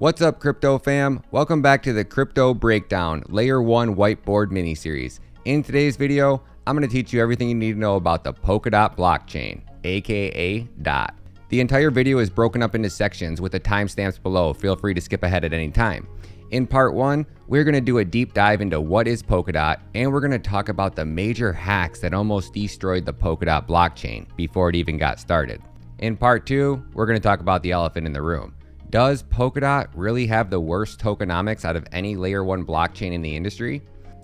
What's up, crypto fam? Welcome back to the Crypto Breakdown Layer 1 Whiteboard mini-series. In today's video, I'm going to teach you everything you need to know about the Polkadot Blockchain, aka DOT. The entire video is broken up into sections with the timestamps below. Feel free to skip ahead at any time. In part 1, we're going to do a deep dive into what is Polkadot, and we're going to talk about the major hacks that almost destroyed the Polkadot blockchain before it even got started. In part 2, we're going to talk about the elephant in the room. Does Polkadot really have the worst tokenomics out of any layer 1 blockchain in the industry?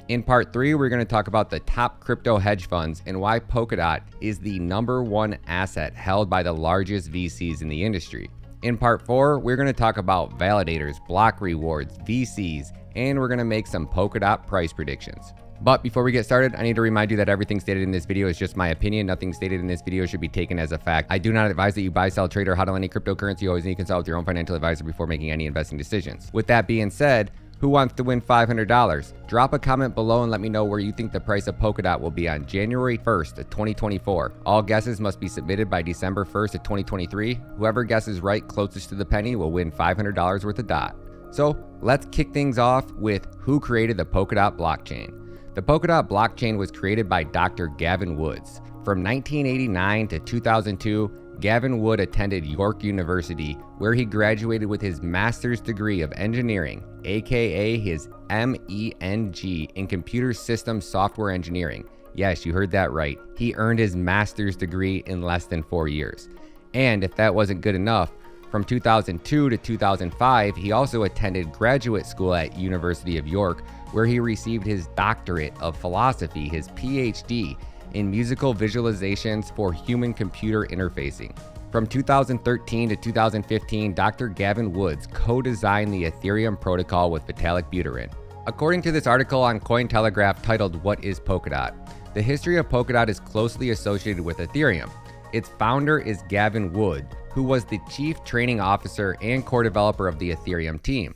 In part 3, we're going to talk about the top crypto hedge funds and why Polkadot is the #1 asset held by the largest VCs in the industry. In part 4, we're going to talk about validators, block rewards, VCs, and we're going to make some Polkadot price predictions. But before we get started, I need to remind you that everything stated in this video is just my opinion. Nothing stated in this video should be taken as a fact. I do not advise that you buy, sell, trade, or hodl any cryptocurrency. You always need to consult with your own financial advisor before making any investing decisions. With that being said, who wants to win $500? Drop a comment below and let me know where you think the price of Polkadot will be on January 1st of 2024. All guesses must be submitted by December 1st of 2023. Whoever guesses right closest to the penny will win $500 worth of DOT. So let's kick things off with who created the Polkadot blockchain. The Polkadot blockchain was created by Dr. Gavin Woods. From 1989 to 2002, Gavin Wood attended York University, where he graduated with his master's degree of engineering, aka his MEng in computer systems software engineering. Yes, you heard that right. He earned his master's degree in less than 4 years. And if that wasn't good enough, from 2002 to 2005, he also attended graduate school at University of York, where he received his doctorate of philosophy, his PhD, in musical visualizations for human-computer interfacing. From 2013 to 2015, Dr. Gavin Woods co-designed the Ethereum protocol with Vitalik Buterin. According to this article on Cointelegraph titled "What is Polkadot?", the history of Polkadot is closely associated with Ethereum. Its founder is Gavin Wood, who was the chief training officer and core developer of the Ethereum team.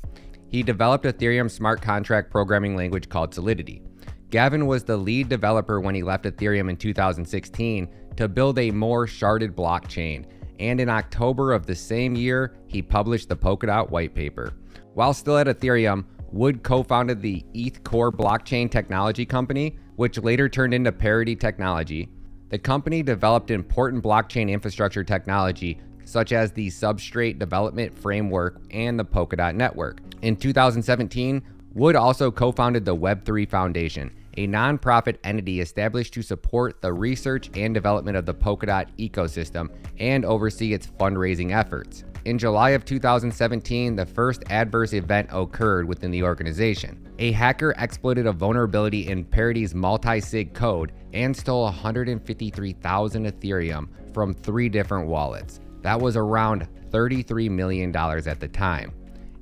He developed Ethereum smart contract programming language called Solidity. Gavin was the lead developer when he left Ethereum in 2016 to build a more sharded blockchain, and in October of the same year, he published the Polkadot white paper. While still at Ethereum, Wood co-founded the ETH Core blockchain technology company, which later turned into Parity Technology. The company developed important blockchain infrastructure technology such as the Substrate Development Framework and the Polkadot Network. In 2017, Wood also co-founded the Web3 Foundation, a nonprofit entity established to support the research and development of the Polkadot ecosystem and oversee its fundraising efforts. In July of 2017, the first adverse event occurred within the organization. A hacker exploited a vulnerability in Parity's multi-sig code and stole 153,000 Ethereum from 3 different wallets. That was around $33 million at the time.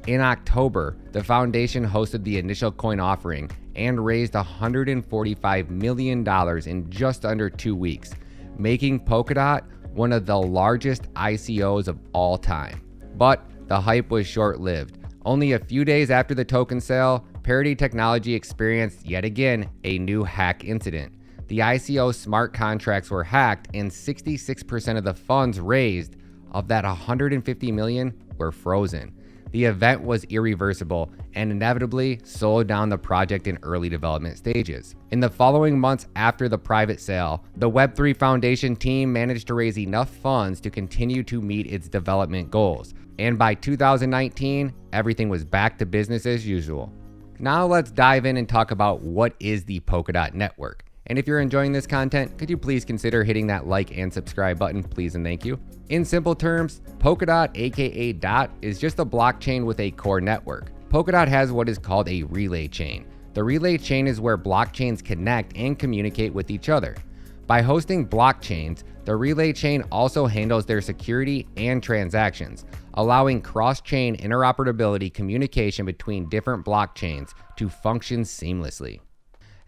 In October, the foundation hosted the initial coin offering and raised $145 million in just under 2 weeks, making Polkadot one of the largest ICOs of all time. But the hype was short-lived. Only a few days after the token sale, Parity Technology experienced yet again a new hack incident. The ICO smart contracts were hacked and 66% of the funds raised of that 150 million were frozen. The event was irreversible and inevitably slowed down the project in early development stages. In the following months after the private sale, the Web3 Foundation team managed to raise enough funds to continue to meet its development goals. And by 2019, everything was back to business as usual. Now let's dive in and talk about what is the Polkadot network. And if you're enjoying this content, could you please consider hitting that like and subscribe button, please and thank you. In simple terms, Polkadot, aka DOT, is just a blockchain with a core network. Polkadot has what is called a relay chain. The relay chain is where blockchains connect and communicate with each other. By hosting blockchains, the relay chain also handles their security and transactions, allowing cross-chain interoperability communication between different blockchains to function seamlessly.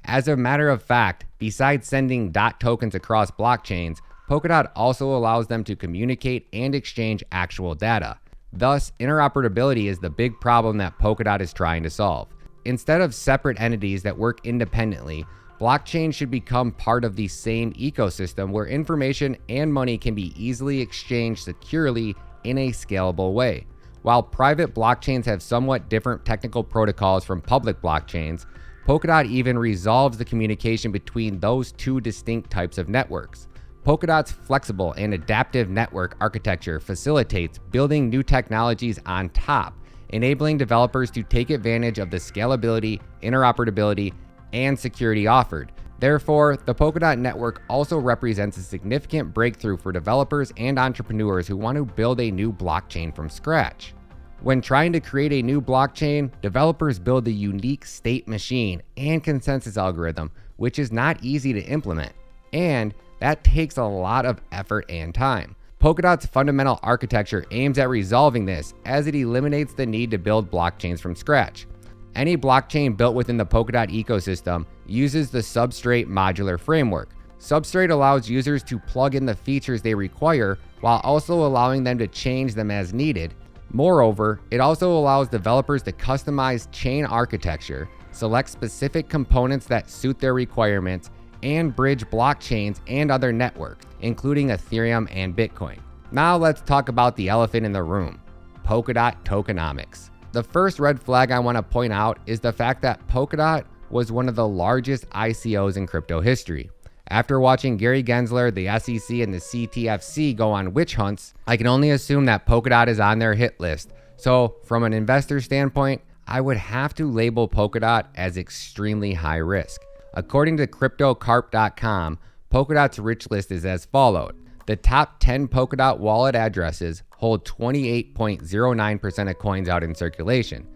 As a matter of fact, besides sending DOT tokens across blockchains, Polkadot also allows them to communicate and exchange actual data. Thus, interoperability is the big problem that Polkadot is trying to solve. Instead of separate entities that work independently, blockchains should become part of the same ecosystem where information and money can be easily exchanged securely in a scalable way. While private blockchains have somewhat different technical protocols from public blockchains, Polkadot even resolves the communication between those two distinct types of networks. Polkadot's flexible and adaptive network architecture facilitates building new technologies on top, enabling developers to take advantage of the scalability, interoperability, and security offered. Therefore, the Polkadot network also represents a significant breakthrough for developers and entrepreneurs who want to build a new blockchain from scratch. When trying to create a new blockchain, developers build a unique state machine and consensus algorithm, which is not easy to implement, and that takes a lot of effort and time. Polkadot's fundamental architecture aims at resolving this as it eliminates the need to build blockchains from scratch. Any blockchain built within the Polkadot ecosystem uses the Substrate modular framework. Substrate allows users to plug in the features they require while also allowing them to change them as needed. Moreover, it also allows developers to customize chain architecture, select specific components that suit their requirements, and bridge blockchains and other networks, including Ethereum and Bitcoin. Now let's talk about the elephant in the room, Polkadot Tokenomics. The first red flag I want to point out is the fact that Polkadot was one of the largest ICOs in crypto history. After watching Gary Gensler, the SEC, and the CTFC go on witch hunts, I can only assume that Polkadot is on their hit list. So from an investor standpoint, I would have to label Polkadot as extremely high risk. According to CryptoCarp.com, Polkadot's rich list is as followed. The top 10 Polkadot wallet addresses hold 28.09% of coins out in circulation.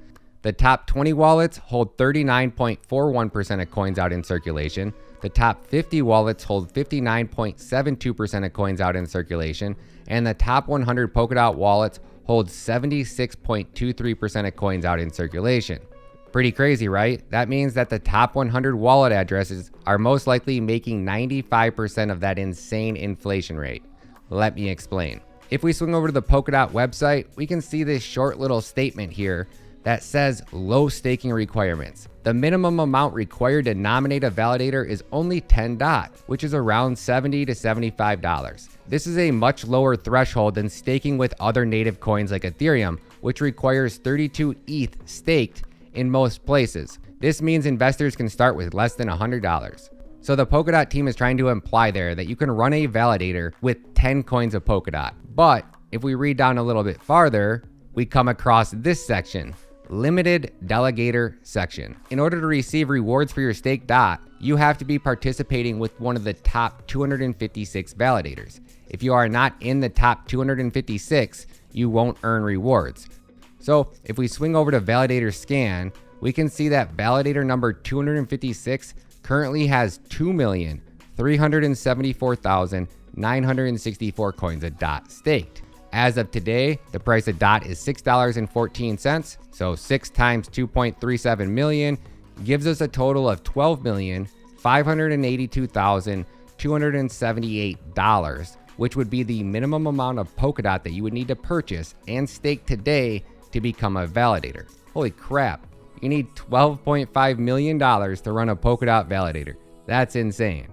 The top 20 wallets hold 39.41% of coins out in circulation. The top 50 wallets hold 59.72% of coins out in circulation. And the top 100 Polkadot wallets hold 76.23% of coins out in circulation. Pretty crazy, right? That means that the top 100 wallet addresses are most likely making 95% of that insane inflation rate. Let me explain. If we swing over to the Polkadot website, we can see this short little statement here that says low staking requirements. The minimum amount required to nominate a validator is only 10 DOT, which is around $70 to $75. This is a much lower threshold than staking with other native coins like Ethereum, which requires 32 ETH staked in most places. This means investors can start with less than $100. So the Polkadot team is trying to imply there that you can run a validator with 10 coins of Polkadot. But if we read down a little bit farther, we come across this section, Limited Delegator section. In order to receive rewards for your staked DOT, you have to be participating with one of the top 256 validators. If you are not in the top 256, you won't earn rewards. So if we swing over to Validator Scan, we can see that validator number 256 currently has 2,374,964 coins of DOT staked. As of today, the price of DOT is $6.14, so 6 times 2.37 million gives us a total of $12,582,278, which would be the minimum amount of Polkadot that you would need to purchase and stake today to become a validator. Holy crap, you need $12.5 million to run a Polkadot validator. That's insane.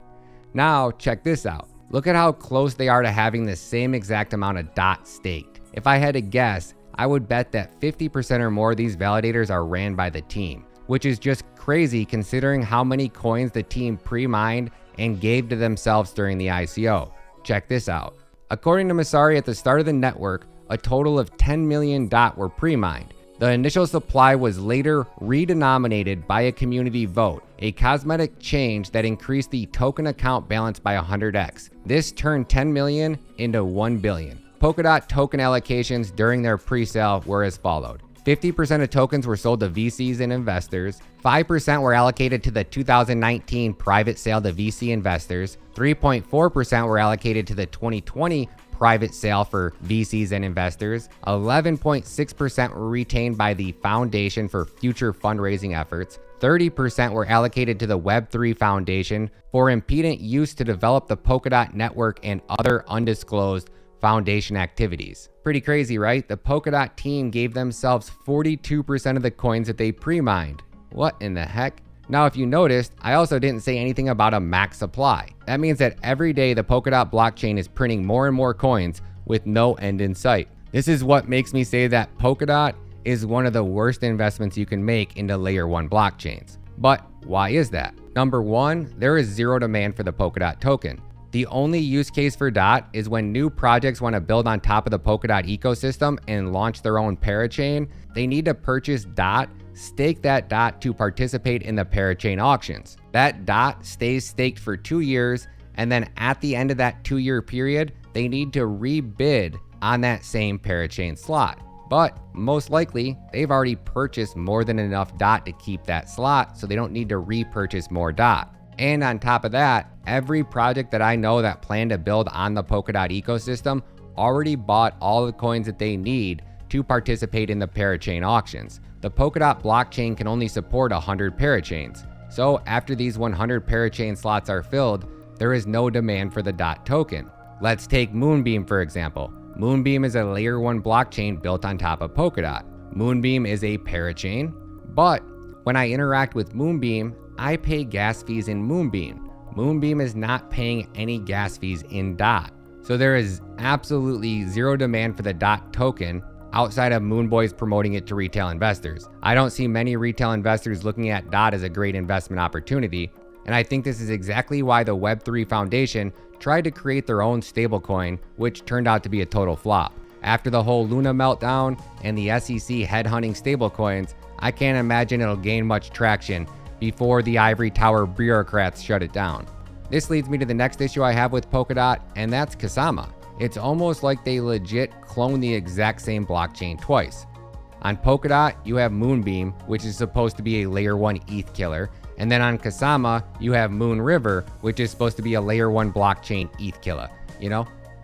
Now check this out. Look at how close they are to having the same exact amount of DOT staked. If I had to guess, I would bet that 50% or more of these validators are ran by the team, which is just crazy considering how many coins the team pre-mined and gave to themselves during the ICO. Check this out. According to Masari, at the start of the network, a total of 10 million DOT were pre-mined. The initial supply was later redenominated by a community vote, a cosmetic change that increased the token account balance by 100x. This turned 10 million into 1 billion. Polkadot token allocations during their pre-sale were as followed. 50% of tokens were sold to VCs and investors, 5% were allocated to the 2019 private sale to VC investors, 3.4% were allocated to the 2020 private sale for VCs and investors, 11.6% were retained by the Foundation for future fundraising efforts, 30% were allocated to the Web3 Foundation for impedant use to develop the Polkadot network and other undisclosed foundation activities. Pretty crazy, right? The Polkadot team gave themselves 42% of the coins that they pre-mined. What in the heck? Now, if you noticed, I also didn't say anything about a max supply. That means that every day the Polkadot blockchain is printing more and more coins with no end in sight. This is what makes me say that Polkadot is one of the worst investments you can make into layer 1 blockchains. But why is that? Number one, there is zero demand for the Polkadot token. The only use case for DOT is when new projects want to build on top of the Polkadot ecosystem and launch their own parachain. They need to purchase DOT, stake that DOT to participate in the parachain auctions. That DOT stays staked for 2 years, and then at the end of that 2-year period, they need to rebid on that same parachain slot. But most likely, they've already purchased more than enough DOT to keep that slot, so they don't need to repurchase more DOT. And on top of that, every project that I know that plan to build on the Polkadot ecosystem already bought all the coins that they need to participate in the parachain auctions. The Polkadot blockchain can only support 100 parachains. So after these 100 parachain slots are filled, there is no demand for the DOT token. Let's take Moonbeam for example. Moonbeam is a layer 1 blockchain built on top of Polkadot. Moonbeam is a parachain, but when I interact with Moonbeam, I pay gas fees in Moonbeam. Moonbeam is not paying any gas fees in DOT. So there is absolutely zero demand for the DOT token outside of Moonboys promoting it to retail investors. I don't see many retail investors looking at DOT as a great investment opportunity. And I think this is exactly why the Web3 Foundation tried to create their own stablecoin, which turned out to be a total flop. After the whole Luna meltdown and the SEC headhunting stablecoins, I can't imagine it'll gain much traction before the ivory tower bureaucrats shut it down. This leads me to the next issue I have with Polkadot, and that's Kusama. It's almost like they legit clone the exact same blockchain twice. On Polkadot, you have Moonbeam, which is supposed to be a layer 1 ETH killer, and then on Kusama, you have Moon River, which is supposed to be a layer 1 blockchain ETH killer.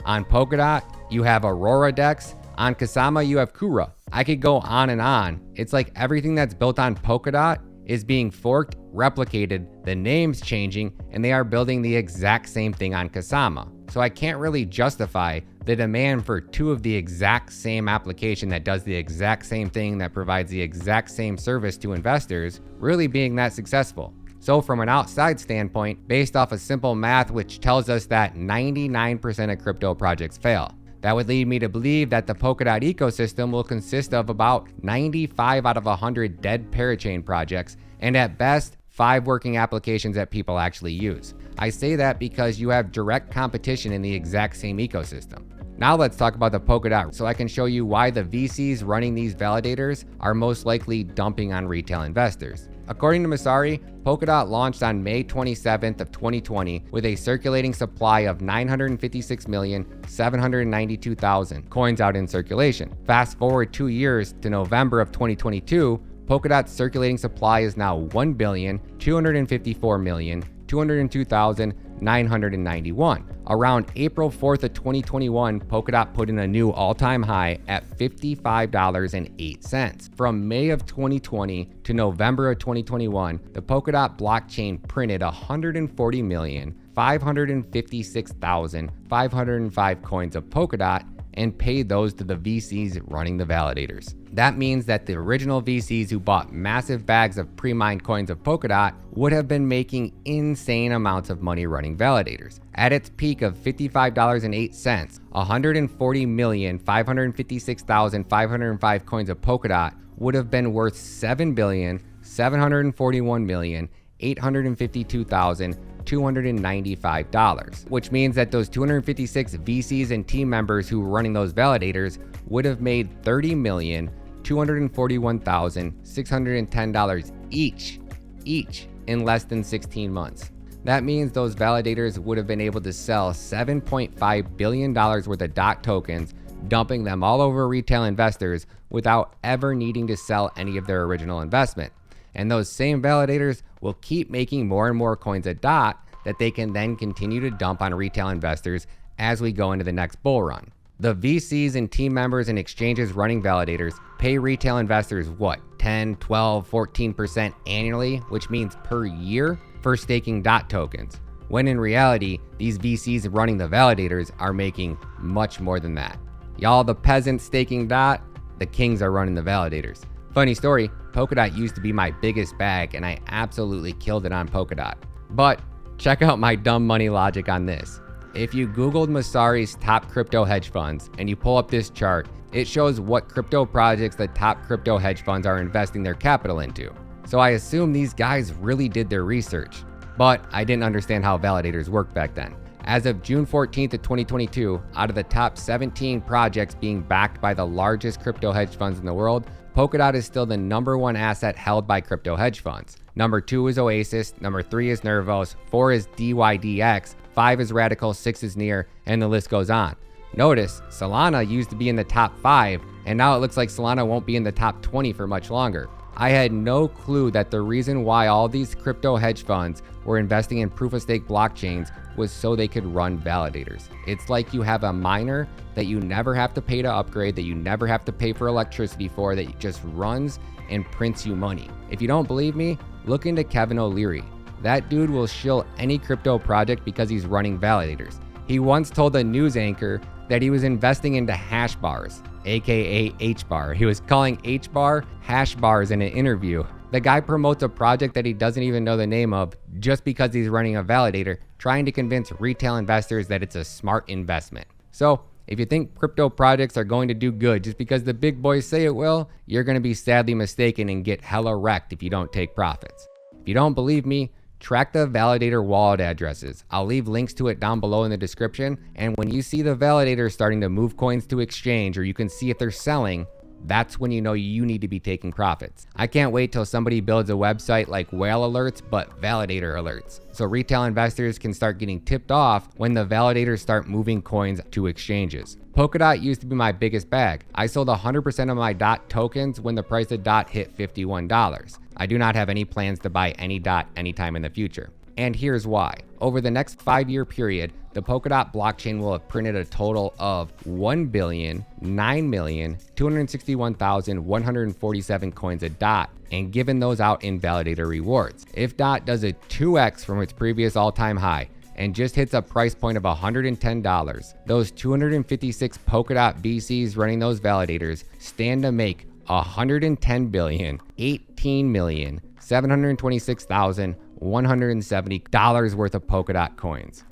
On Polkadot, you have Aurora Dex. On Kusama, you have Kura. I could go on and on. It's like everything that's built on Polkadot is being forked, replicated, the name's changing, and they are building the exact same thing on Kusama. So I can't really justify the demand for two of the exact same application that does the exact same thing that provides the exact same service to investors really being that successful. So from an outside standpoint, based off of simple math which tells us that 99% of crypto projects fail, that would lead me to believe that the Polkadot ecosystem will consist of about 95 out of 100 dead parachain projects, and at best, 5 working applications that people actually use. I say that because you have direct competition in the exact same ecosystem. Now let's talk about the Polkadot so I can show you why the VCs running these validators are most likely dumping on retail investors. According to Messari, Polkadot launched on May 27th of 2020 with a circulating supply of 956,792,000 coins out in circulation. Fast forward 2 years to November of 2022, Polkadot's circulating supply is now 1,254,202,991. Around April 4th of 2021, Polkadot put in a new all-time high at $55.08. From May of 2020 to November of 2021, the Polkadot blockchain printed 140,556,505 coins of Polkadot and paid those to the VCs running the validators. That means that the original VCs who bought massive bags of pre-mined coins of Polkadot would have been making insane amounts of money running validators. At its peak of $55.08, 140,556,505 coins of Polkadot would have been worth $7,741,852,295, which means that those 256 VCs and team members who were running those validators would have made $30,241,610 each in less than 16 months. That means those validators would have been able to sell $7.5 billion worth of DOT tokens, dumping them all over retail investors without ever needing to sell any of their original investment. And those same validators will keep making more and more coins of DOT that they can then continue to dump on retail investors as we go into the next bull run. The VCs and team members and exchanges running validators pay retail investors what, 10, 12, 14% annually, which means per year, for staking DOT tokens, when in reality, these VCs running the validators are making much more than that. Y'all the peasants staking DOT, the kings are running the validators. Funny story, Polkadot used to be my biggest bag and I absolutely killed it on Polkadot. But check out my dumb money logic on this. If you Googled Messari's top crypto hedge funds and you pull up this chart, It shows what crypto projects the top crypto hedge funds are investing their capital into. So I assume these guys really did their research, but I didn't understand how validators worked back then. As of June 14th of 2022, out of the top 17 projects being backed by the largest crypto hedge funds in the world, Polkadot is still the #1 asset held by crypto hedge funds. Number 2 is Oasis, number 3 is Nervos, 4 is DYDX, 5 is Radical, 6 is Near, and the list goes on. Notice, Solana used to be in the top 5, and now it looks like Solana won't be in the top 20 for much longer. I had no clue that the reason why all these crypto hedge funds were investing in proof-of-stake blockchains was so they could run validators. It's like you have a miner that you never have to pay to upgrade, that you never have to pay for electricity for, that just runs and prints you money. If you don't believe me, look into Kevin O'Leary. That dude will shill any crypto project because he's running validators. He once told a news anchor that he was investing into hash bars, aka H-bar. He was calling H-bar hash bars in an interview. The guy promotes a project that he doesn't even know the name of just because he's running a validator, trying to convince retail investors that it's a smart investment. So if you think crypto projects are going to do good just because the big boys say it will, you're going to be sadly mistaken and get hella wrecked if you don't take profits. If you don't believe me, track the validator wallet addresses. I'll leave links to it down below in the description. And when you see the validator starting to move coins to exchange, or you can see if they're selling, that's when you know you need to be taking profits. I can't wait till somebody builds a website like Whale Alerts, but Validator Alerts, so retail investors can start getting tipped off when the validators start moving coins to exchanges. Polkadot used to be my biggest bag. I sold 100% of my DOT tokens when the price of DOT hit $51. I do not have any plans to buy any DOT anytime in the future. And here's why. Over the next 5-year period, the Polkadot blockchain will have printed a total of 1,09,261,147 coins of DOT and given those out in validator rewards. If DOT does a 2x from its previous all-time high and just hits a price point of $110, those 256 Polkadot VCs running those validators stand to make $110,018,726,170 worth of Polkadot coins.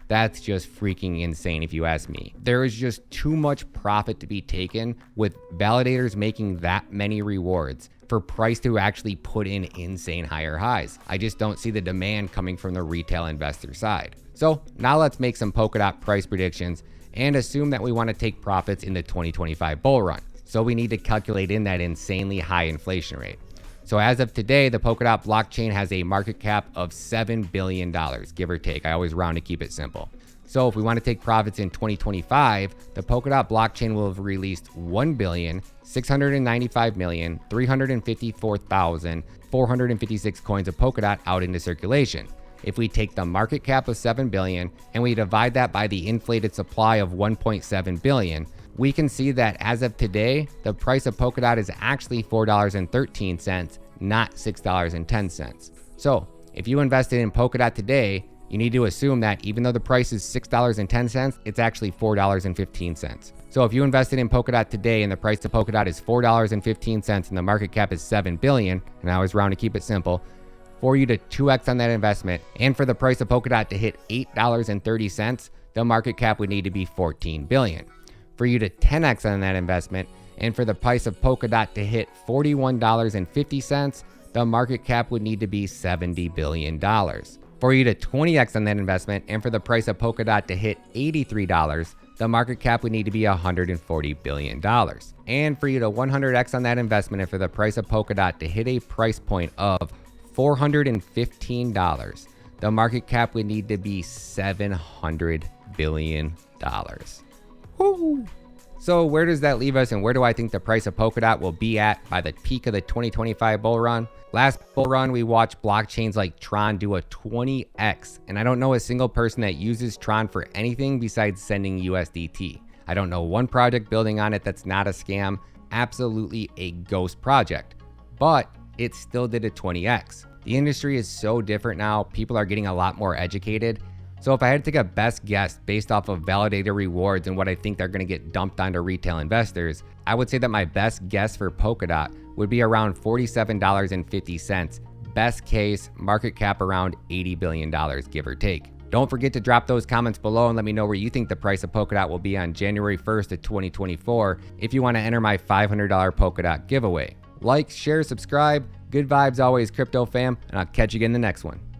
That's just freaking insane if you ask me. There is just too much profit to be taken with validators making that many rewards for price to actually put in insane higher highs. I just don't see the demand coming from the retail investor side. So now let's make some Polkadot price predictions and assume that we want to take profits in the 2025 bull run. So we need to calculate in that insanely high inflation rate. So as of today, the Polkadot blockchain has a market cap of $7 billion, give or take. I always round to keep it simple. So if we want to take profits in 2025, the Polkadot blockchain will have released 1,695,354,456 coins of Polkadot out into circulation. If we take the market cap of $7 billion and we divide that by the inflated supply of 1.7 billion, we can see that as of today, the price of Polkadot is actually $4.13, not $6.10. So if you invested in Polkadot today, you need to assume that even though the price is $6.10, it's actually $4.15. So if you invested in Polkadot today and the price of Polkadot is $4.15 and the market cap is $7 billion, and I always round to keep it simple, for you to 2x on that investment and for the price of Polkadot to hit $8.30, the market cap would need to be $14 billion. For you to 10x on that investment and for the price of Polkadot to hit $41.50, the market cap would need to be $70 billion. For you to 20x on that investment and for the price of Polkadot to hit $83, the market cap would need to be $140 billion. And for you to 100x on that investment and for the price of Polkadot to hit a price point of $415, the market cap would need to be $700 billion. Woo. So where does that leave us and where do I think the price of Polkadot will be at by the peak of the 2025 bull run? Last bull run, we watched blockchains like Tron do a 20x, and I don't know a single person that uses Tron for anything besides sending USDT. I don't know one project building on it that's not a scam, absolutely a ghost project, but it still did a 20x. The industry is so different now, people are getting a lot more educated. So if I had to take a best guess based off of validator rewards and what I think they're going to get dumped onto retail investors, I would say that my best guess for Polkadot would be around $47.50. Best case, market cap around $80 billion, give or take. Don't forget to drop those comments below and let me know where you think the price of Polkadot will be on January 1st of 2024 if you want to enter my $500 Polkadot giveaway. Like, share, subscribe. Good vibes always, crypto fam, and I'll catch you again in the next one.